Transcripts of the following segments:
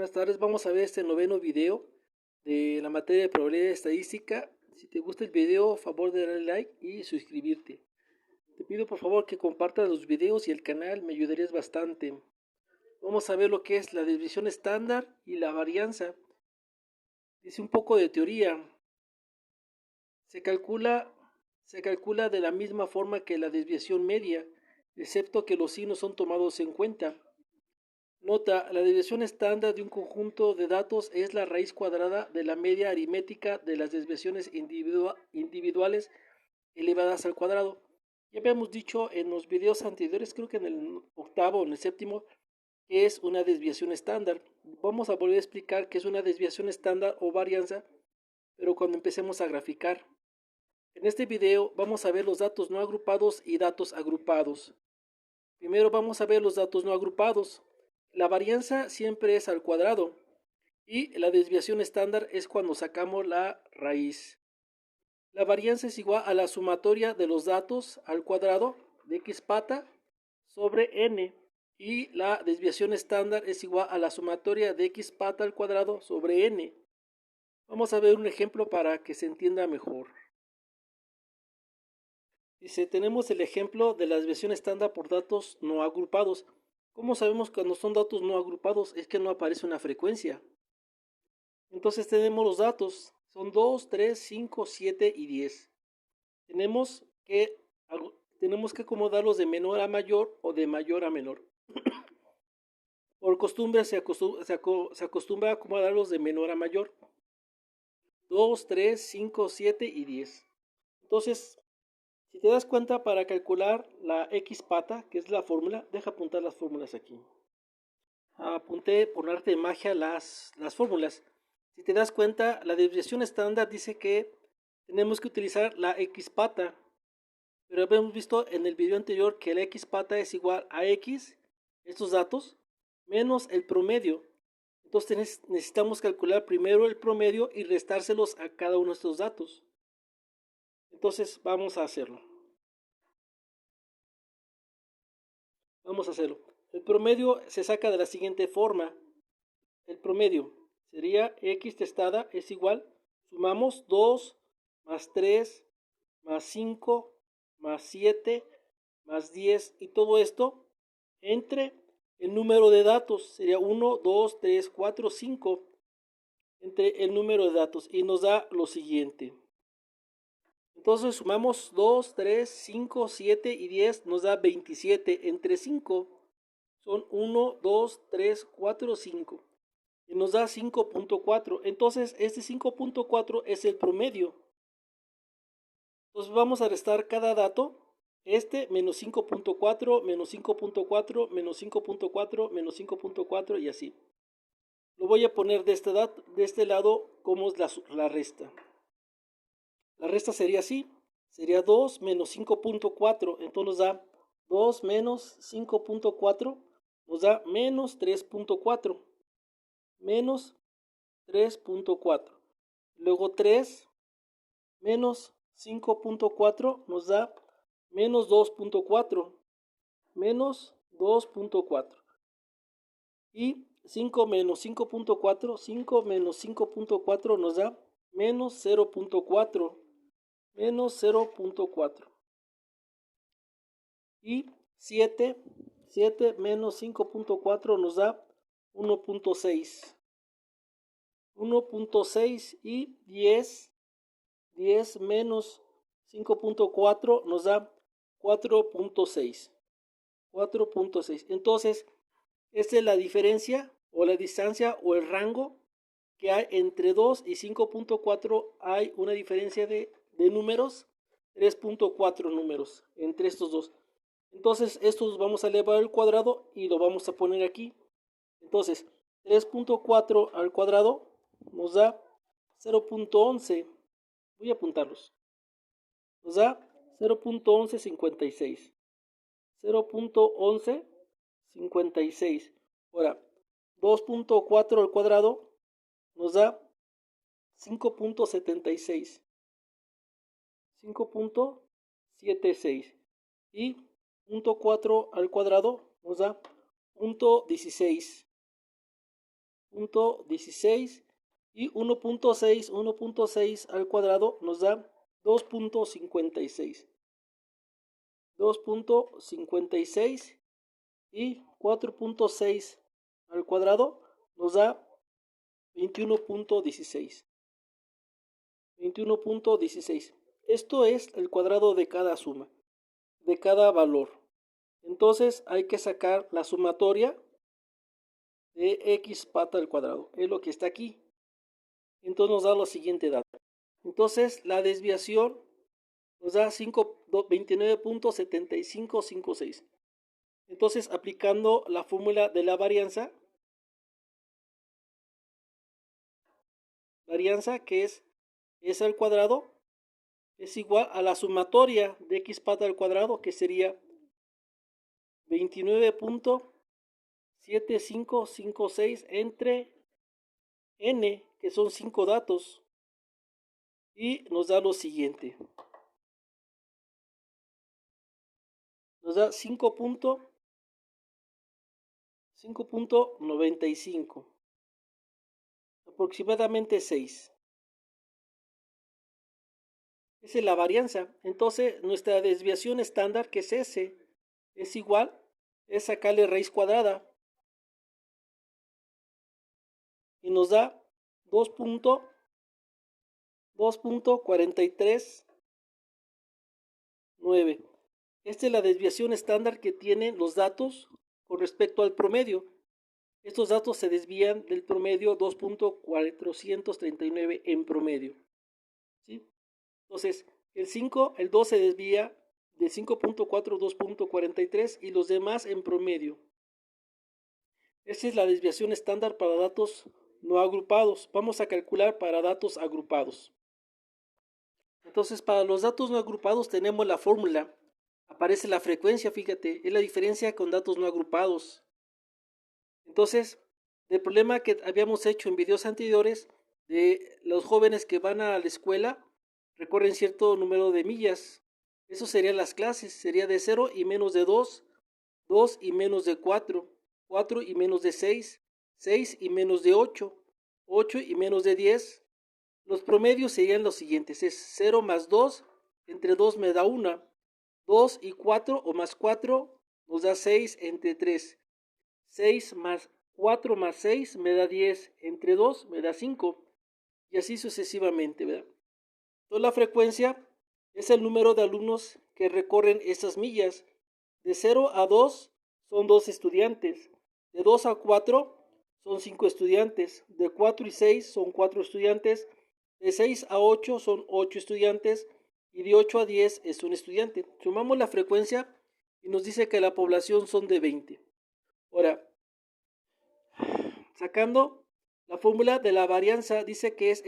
Buenas tardes, vamos a ver este noveno video de la materia de probabilidad estadística. Si te gusta el video, favor de darle like y suscribirte. Te pido por favor que compartas los videos y el canal, me ayudarías bastante. Vamos a ver lo que es la desviación estándar y la varianza. Dice un poco de teoría. Se calcula de la misma forma que la desviación media, excepto que los signos son tomados en cuenta. Nota, la desviación estándar de un conjunto de datos es la raíz cuadrada de la media aritmética de las desviaciones individuales elevadas al cuadrado. Ya habíamos dicho en los videos anteriores, creo que en el octavo o en el séptimo, que es una desviación estándar. Vamos a volver a explicar qué es una desviación estándar o varianza, pero cuando empecemos a graficar. En este video vamos a ver los datos no agrupados y datos agrupados. Primero vamos a ver los datos no agrupados. La varianza siempre es al cuadrado y la desviación estándar es cuando sacamos la raíz. La varianza es igual a la sumatoria de los datos al cuadrado de x pata sobre n y la desviación estándar es igual a la sumatoria de x pata al cuadrado sobre n. Vamos a ver un ejemplo para que se entienda mejor. Dice, tenemos el ejemplo de la desviación estándar por datos no agrupados. ¿Cómo sabemos cuando son datos no agrupados? Es que no aparece una frecuencia. Entonces tenemos los datos, son 2, 3, 5, 7 y 10. Tenemos que acomodarlos de menor a mayor o de mayor a menor. Por costumbre se acostumbra a acomodarlos de menor a mayor. 2, 3, 5, 7 y 10. Entonces, si te das cuenta, para calcular la x pata, que es la fórmula, deja apuntar las fórmulas aquí. Apunté por arte de magia las fórmulas. Si te das cuenta, la desviación estándar dice que tenemos que utilizar la x pata, pero habíamos visto en el video anterior que la x pata es igual a x, estos datos, menos el promedio. Entonces necesitamos calcular primero el promedio y restárselos a cada uno de estos datos. Entonces vamos a hacerlo. El promedio se saca de la siguiente forma. El promedio sería x testada es igual, sumamos 2 más 3 más 5 más 7 más 10 y todo esto entre el número de datos, sería 1, 2, 3, 4, 5 entre el número de datos y nos da lo siguiente. Entonces sumamos 2, 3, 5, 7 y 10, nos da 27 entre 5. Son 1, 2, 3, 4, 5. Y nos da 5.4. Entonces este 5.4 es el promedio. Entonces vamos a restar cada dato. Este menos 5.4, menos 5.4, menos 5.4, menos 5.4 y así. Lo voy a poner de este lado como es la resta. La resta sería así. Sería 2 menos 5.4. Entonces nos da 2 menos 5.4. Nos da menos 3.4. Menos 3.4. Luego 3 menos 5.4 nos da menos 2.4. Menos 2.4. Y 5 menos 5.4. 5 menos 5.4 nos da menos 0.4. Menos 0.4. Y 7 menos 5.4 nos da 1.6. 1.6 y 10 menos 5.4 nos da 4.6. 4.6. Entonces, esta es la diferencia o la distancia o el rango que hay entre 2 y 5.4. Hay una diferencia de números, 3.4 números entre estos dos. Entonces, estos vamos a elevar al cuadrado y lo vamos a poner aquí. Entonces, 3.4 al cuadrado nos da 0.11. Voy a apuntarlos. Nos da 0.1156. 0.1156. Ahora, 2.4 al cuadrado nos da 5.76. 5.76. Y 0.4 al cuadrado nos da 0.16. 2.16 y 1.6 al cuadrado nos da 2.56. 2.56 y 4.6 al cuadrado nos da 21.16. 21.16. Esto es el cuadrado de cada suma, de cada valor. Entonces hay que sacar la sumatoria de x pata al cuadrado. Es lo que está aquí. Entonces nos da lo siguiente dato. Entonces la desviación nos da 29.7556. Entonces aplicando la fórmula de la varianza que es s al cuadrado es igual a la sumatoria de x pata al cuadrado, que sería 29.7556 entre n, que son 5 datos, y nos da lo siguiente. Nos da 5.95, aproximadamente 6. Esa es la varianza. Entonces nuestra desviación estándar, que es S, es igual, es sacarle raíz cuadrada, y nos da 2.439. Esta es la desviación estándar que tienen los datos con respecto al promedio. Estos datos se desvían del promedio 2.439 en promedio, ¿sí? Entonces, el 2 se desvía de 5.4 2.43 y los demás en promedio. Esta es la desviación estándar para datos no agrupados. Vamos a calcular para datos agrupados. Entonces, para los datos no agrupados tenemos la fórmula. Aparece la frecuencia, fíjate, es la diferencia con datos no agrupados. Entonces, el problema que habíamos hecho en videos anteriores de los jóvenes que van a la escuela recorren cierto número de millas. Eso serían las clases, sería de 0 y menos de 2, 2 y menos de 4, 4 y menos de 6, 6 y menos de 8, 8 y menos de 10. Los promedios serían los siguientes, es 0 más 2, entre 2 me da 1, 2 y 4 o más 4 nos da 6 entre 3, 6 más 4 más 6 me da 10, entre 2 me da 5, y así sucesivamente, ¿verdad? Entonces la frecuencia es el número de alumnos que recorren esas millas. De 0 a 2 son 2 estudiantes, de 2 a 4 son 5 estudiantes, de 4 y 6 son 4 estudiantes, de 6 a 8 son 8 estudiantes, y de 8 a 10 es un estudiante. Sumamos la frecuencia y nos dice que la población son de 20. Ahora, sacando la fórmula de la varianza, dice que es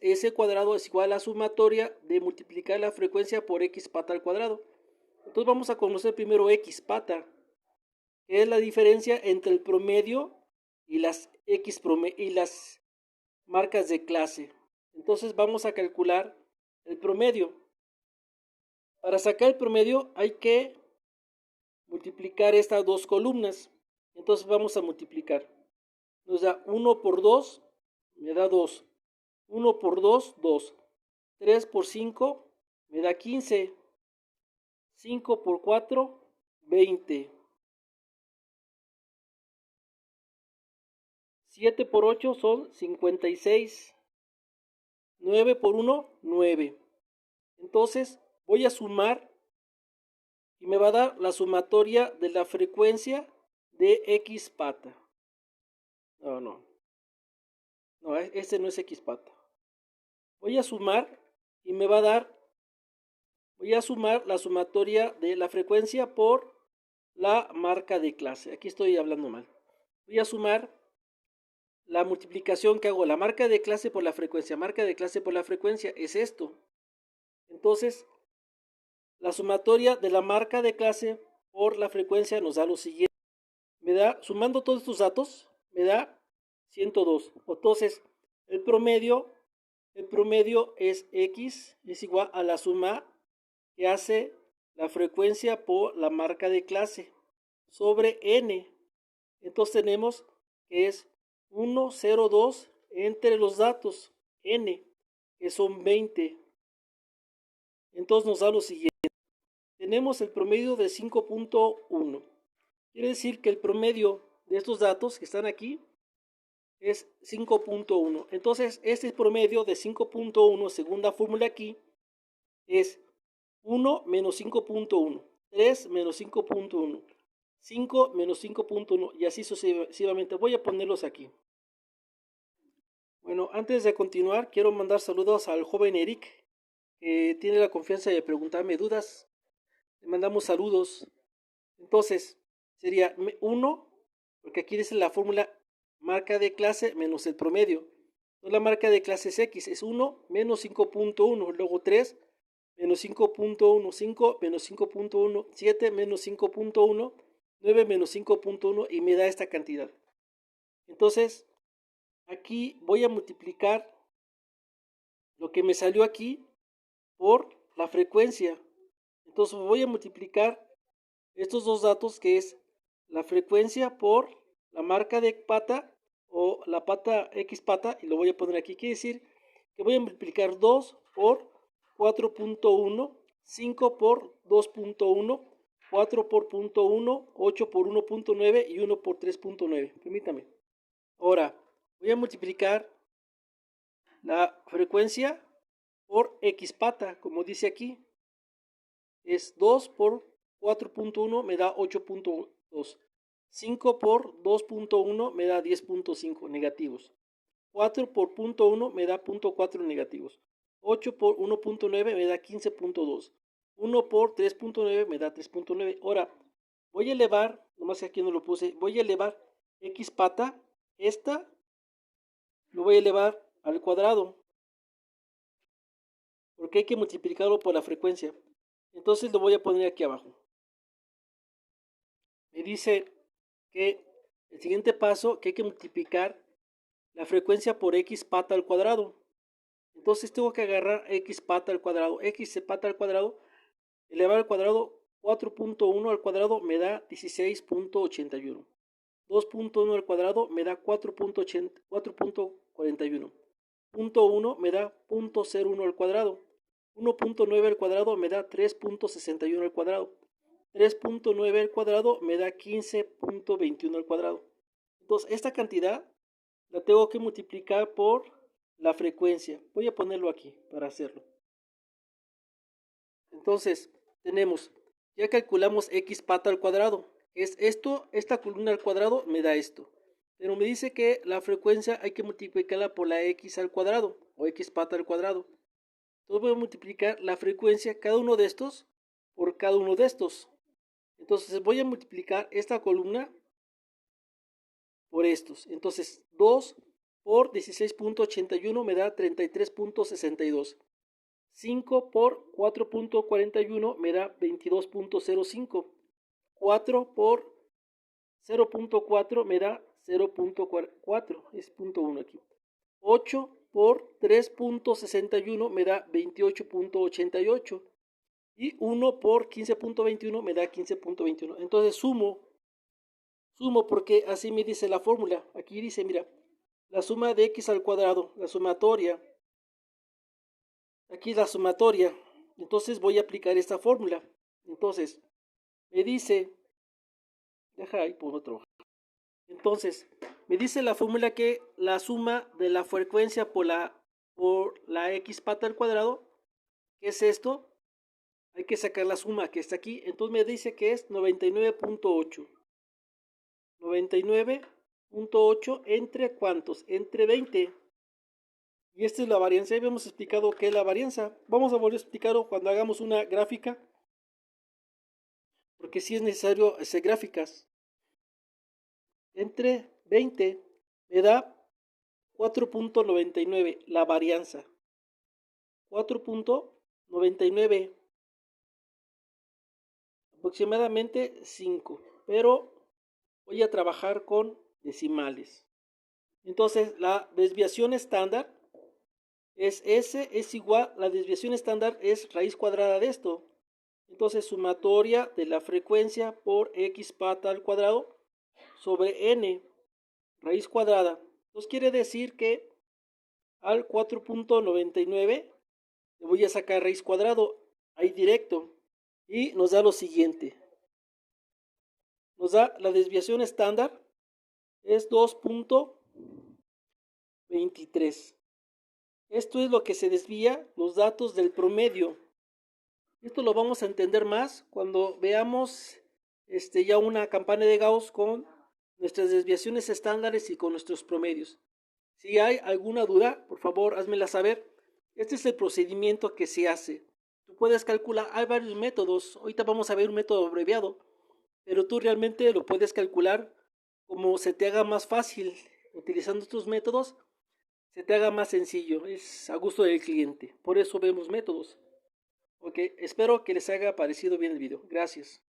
s cuadrado es igual a la sumatoria de multiplicar la frecuencia por x pata al cuadrado. Entonces vamos a conocer primero x pata, que es la diferencia entre el promedio y las marcas de clase. Entonces vamos a calcular el promedio. Para sacar el promedio hay que multiplicar estas dos columnas. Entonces vamos a multiplicar. Nos da 1 por 2, me da 2. 1 por 2, 2. 3 por 5, me da 15. 5 por 4, 20. 7 por 8 son 56. 9 por 1, 9. Entonces voy a sumar y me va a dar la sumatoria de la frecuencia de x pata. No, este no es x pata. Voy a sumar y me va a dar, voy a sumar la sumatoria de la frecuencia por la marca de clase. Aquí estoy hablando mal. Voy a sumar la multiplicación que hago, la marca de clase por la frecuencia. Marca de clase por la frecuencia es esto. Entonces, la sumatoria de la marca de clase por la frecuencia nos da lo siguiente. Me da, sumando todos estos datos, me da 102. Entonces, el promedio es x, es igual a la suma que hace la frecuencia por la marca de clase sobre n. Entonces tenemos que es 1, 0, 2 entre los datos n, que son 20. Entonces nos da lo siguiente. Tenemos el promedio de 5.1. Quiere decir que el promedio de estos datos que están aquí es 5.1. Entonces, este promedio de 5.1, según la fórmula aquí, es 1 menos 5.1, 3 menos 5.1, 5 menos 5.1 y así sucesivamente. Voy a ponerlos aquí. Bueno, antes de continuar, quiero mandar saludos al joven Eric, que tiene la confianza de preguntarme dudas. Le mandamos saludos. Entonces, sería 1, porque aquí dice la fórmula marca de clase menos el promedio. Entonces, la marca de clase es X, es 1 menos 5.1, luego 3 menos 5.1, 5 menos 5.1, 7 menos 5.1, 9 menos 5.1 y me da esta cantidad. Entonces, aquí voy a multiplicar lo que me salió aquí por la frecuencia. Entonces voy a multiplicar estos dos datos, que es la frecuencia por la marca de pata o la pata X pata, y lo voy a poner aquí. Quiere decir que voy a multiplicar 2 por 4.1, 5 por 2.1, 4 por 0.1, 8 por 1.9 y 1 por 3.9. Permítame. Ahora voy a multiplicar la frecuencia por X pata, como dice aquí. Es 2 por 4.1 me da 8.2. 5 por 2.1 me da 10.5 negativos. 4 por 0.1 me da 0.4 negativos. 8 por 1.9 me da 15.2. 1 por 3.9 me da 3.9. Ahora, voy a elevar, nomás que aquí no lo puse, voy a elevar X pata, esta, lo voy a elevar al cuadrado, porque hay que multiplicarlo por la frecuencia. Entonces lo voy a poner aquí abajo. Me dice que el siguiente paso, que hay que multiplicar la frecuencia por X pata al cuadrado. Entonces tengo que agarrar X pata al cuadrado, X pata al cuadrado, elevar al cuadrado. 4.1 al cuadrado me da 16.81. 2.1 al cuadrado me da 4.41. 0.1 me da 0.01 al cuadrado. 1.9 al cuadrado me da 3.61 al cuadrado. 3.9 al cuadrado me da 15.21 al cuadrado. Entonces, esta cantidad la tengo que multiplicar por la frecuencia. Voy a ponerlo aquí para hacerlo. Entonces, tenemos, ya calculamos X pata al cuadrado. Es esto, esta columna al cuadrado me da esto. Pero me dice que la frecuencia hay que multiplicarla por la X al cuadrado o X pata al cuadrado. Entonces voy a multiplicar la frecuencia, cada uno de estos, por cada uno de estos. Entonces voy a multiplicar esta columna por estos. Entonces 2 por 16.81 me da 33.62. 5 por 4.41 me da 22.05. 4 por 0.4 me da 0.4, es 0.1 aquí. 8 por 3.61 me da 28.88. Y 1 por 15.21 me da 15.21. Entonces sumo porque así me dice la fórmula. Aquí dice, mira, la suma de X al cuadrado, la sumatoria. Aquí la sumatoria. Entonces voy a aplicar esta fórmula. Entonces, me dice, deja ahí por otro. Entonces, me dice la fórmula que la suma de la frecuencia por la X pata al cuadrado, ¿qué es esto? Hay que sacar la suma que está aquí. Entonces me dice que es 99.8. 99.8 entre ¿cuántos? Entre 20. Y esta es la varianza. Ya habíamos explicado qué es la varianza. Vamos a volver a explicarlo cuando hagamos una gráfica, porque sí es necesario hacer gráficas. Entre 20 me da 4.99 la varianza. 4.99, aproximadamente 5, pero voy a trabajar con decimales. Entonces la desviación estándar es S es igual, la desviación estándar es raíz cuadrada de esto. Entonces sumatoria de la frecuencia por X pata al cuadrado sobre N, raíz cuadrada Entonces quiere decir que al 4.99 le voy a sacar raíz cuadrado ahí directo y nos da lo siguiente. Nos da la desviación estándar es 2.23. Esto es lo que se desvía los datos del promedio. Esto lo vamos a entender más cuando veamos ya una campana de Gauss con nuestras desviaciones estándares y con nuestros promedios. Si hay alguna duda, por favor, házmela saber. Este es el procedimiento que se hace. Tú puedes calcular, hay varios métodos. Ahorita vamos a ver un método abreviado, pero tú realmente lo puedes calcular como se te haga más fácil. Utilizando estos métodos, se te haga más sencillo. Es a gusto del cliente. Por eso vemos métodos. Ok, espero que les haya parecido bien el video. Gracias.